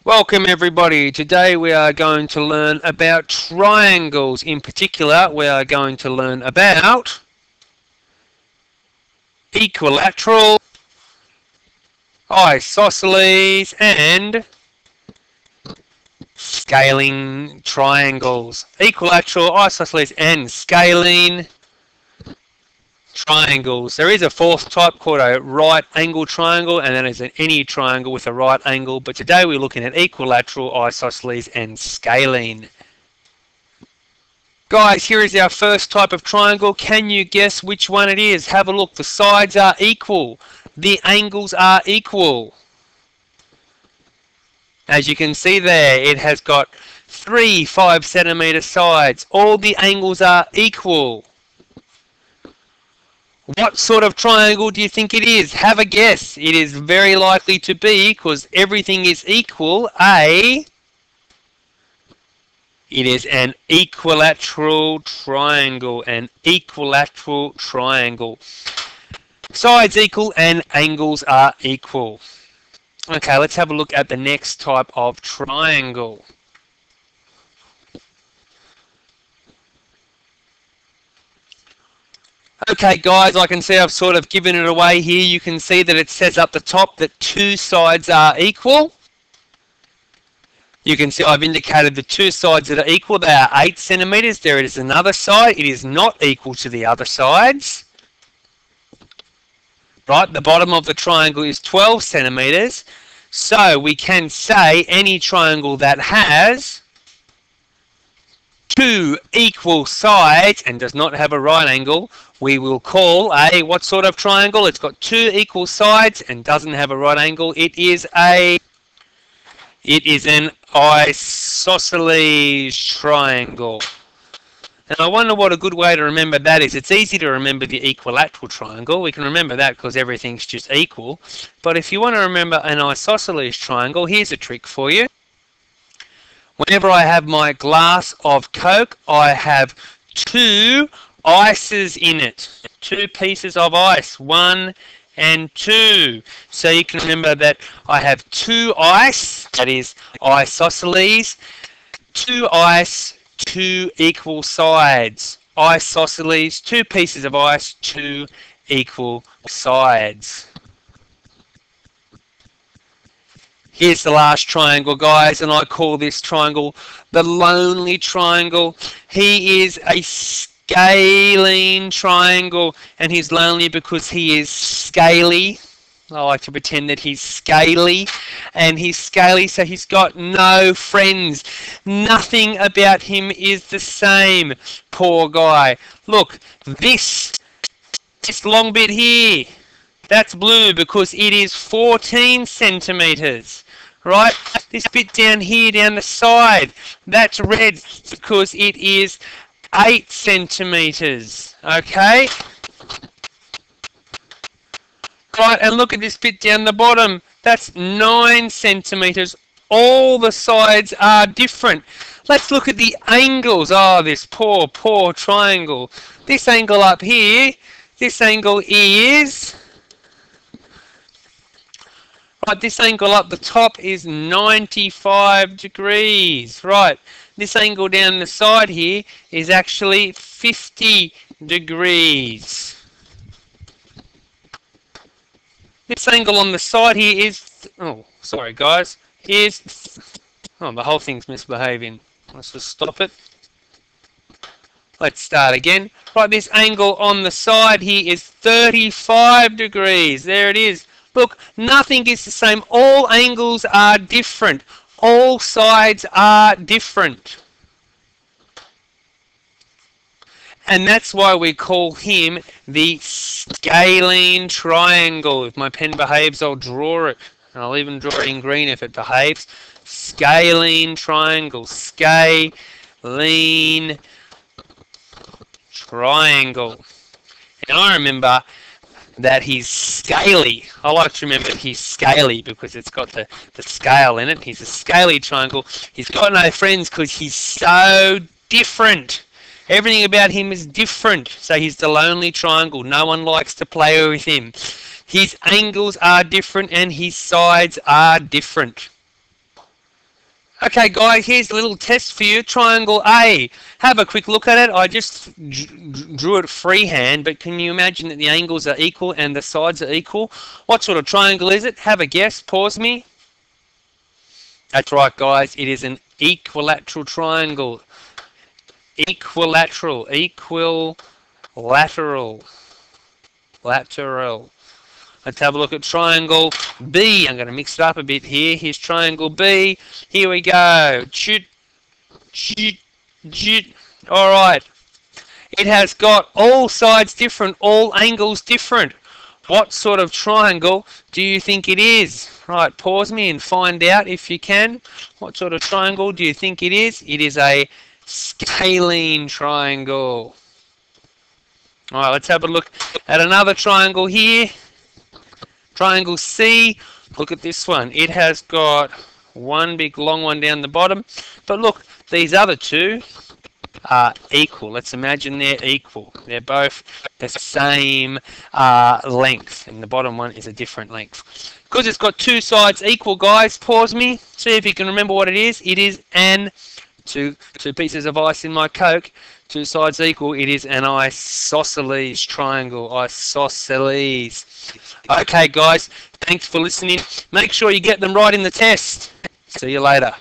Welcome everybody. Today we are going to learn about triangles. In particular, we are going to learn about equilateral, isosceles and scaling triangles. Equilateral, isosceles and scaling triangles. There is a fourth type called a right angle triangle, and that is any triangle with a right angle, but today we're looking at equilateral, isosceles and scaling. Guys, here is our first type of triangle. Can you guess which one it is? Have a look. The sides are equal. The angles are equal. As you can see there, it has got 3 5-centimeter sides. All the angles are equal. What sort of triangle do you think it is? Have a guess. It is very likely to be, because everything is equal, it is an equilateral triangle. An equilateral triangle. Sides equal and angles are equal. Okay, let's have a look at the next type of triangle. Okay guys, I can see I've sort of given it away here. You can see that it says up the top that 2 sides are equal. You can see I've indicated the 2 sides that are equal. They are 8 centimeters. There is another side. It is not equal to the other sides. Right, the bottom of the triangle is 12 centimeters. So we can say any triangle that has 2 equal sides and does not have a right angle, we will call a what sort of triangle? It's got 2 equal sides and doesn't have a right angle. It is an isosceles triangle. And I wonder what a good way to remember that is. It's easy to remember the equilateral triangle. We can remember that because everything's just equal. But if you want to remember an isosceles triangle, here's a trick for you. Whenever I have my glass of Coke, I have 2 ices in it. 2 pieces of ice. 1 and 2. So you can remember that I have 2 ice, that is isosceles, 2 ice, 2 equal sides. Isosceles, 2 pieces of ice, 2 equal sides. Here's the last triangle, guys, and I call this triangle the lonely triangle. He is a scaling triangle, and he's lonely because he is scaly. I like to pretend that he's scaly, and he's scaly, so he's got no friends. Nothing about him is the same. Poor guy. Look, this long bit here, that's blue because it is 14 centimeters. Right? This bit down here, down the side, that's red because it is 8 centimeters. Okay? Right, and look at this bit down the bottom. That's 9 centimeters. All the sides are different. Let's look at the angles. Oh, this poor triangle. This angle up here, this angle is... Right, this angle up the top is 95 degrees. Right, this angle down the side here is actually 50 degrees. This angle on the side here is... Oh, sorry guys. Oh, the whole thing's misbehaving. Let's just stop it. Let's start again. Right, this angle on the side here is 35 degrees. There it is. Look, nothing is the same. All angles are different. All sides are different. And that's why we call him the scaling triangle. If my pen behaves, I'll draw it. And I'll even draw it in green if it behaves. Scaling triangle. Scaling triangle. And I remember that he's scaly. I like to remember he's scaly because it's got the scale in it. He's a scaly triangle. He's got no friends because he's so different. Everything about him is different. So he's the lonely triangle. No one likes to play with him. His angles are different and his sides are different. Okay, guys, here's a little test for you. Triangle A. Have a quick look at it. I just drew it freehand, but can you imagine that the angles are equal and the sides are equal? What sort of triangle is it? Have a guess. Pause me. That's right, guys. It is an equilateral triangle. Equilateral. Equilateral. Lateral. Let's have a look at triangle B. I'm going to mix it up a bit here. Here's triangle B. Here we go. Shoot, shoot, shoot. All right. It has got all sides different, all angles different. What sort of triangle do you think it is? Right, pause me and find out if you can. What sort of triangle do you think it is? It is a scalene triangle. All right, let's have a look at another triangle here. Triangle C, look at this one. It has got one big long one down the bottom. But look, these other two are equal. Let's imagine they're equal. They're both the same length. And the bottom one is a different length. Because it's got two sides equal, guys, pause me. See if you can remember what it is. It is an, two pieces of ice in my Coke. Two sides equal. It is an isosceles triangle. Isosceles. Okay, guys, thanks for listening. Make sure you get them right in the test. See you later.